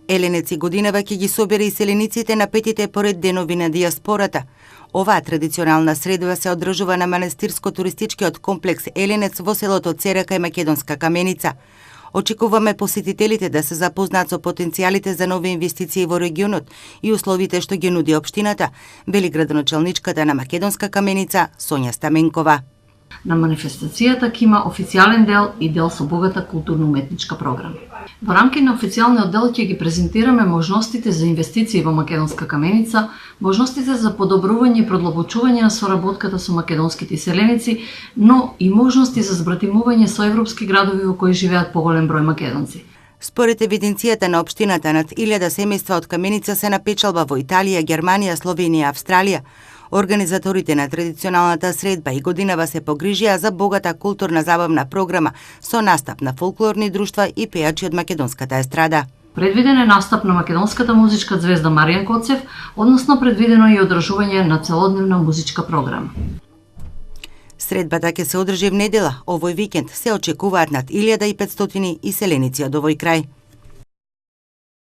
Еленец и годинава ќе ги собере иселениците на 5-тите поред денови на диаспората. Оваа традиционална средба се одржува на манастирско-туристичкиот комплекс Еленец во селото Церака и Македонска Каменица. Очекуваме посетителите да се запознаат со потенцијалите за нови инвестиции во регионот и условите што ги нуди општината, вели градоначалничката на Македонска Каменица Сонја Стаменкова. На манифестацијата ќе има официјален дел и дел со богата културно-уметничка програма. Во рамки на официјалниот дел ќе ги презентираме можностите за инвестиции во Македонска Каменица, можностите за подобрување и продлабочување на соработката со македонските иселеници, но и можности за збратимување со европски градови во кои живеат поголем број македонци. Според евиденцијата на општината, над 1000 семејства од Каменица се на печалба во Италија, Германија, Словенија, Австралија. Организаторите на традиционалната средба и годинава се погрижија за богата културна забавна програма со настап на фолклорни друштва и пејачи од македонската естрада. Предвиден е настап на македонската музичка звезда Маријан Коцев, односно предвидено и одржување на целодневна музичка програма. Средбата ќе се одржи в недела. Овој викенд се очекуваат над 1500 иселеници од овој крај.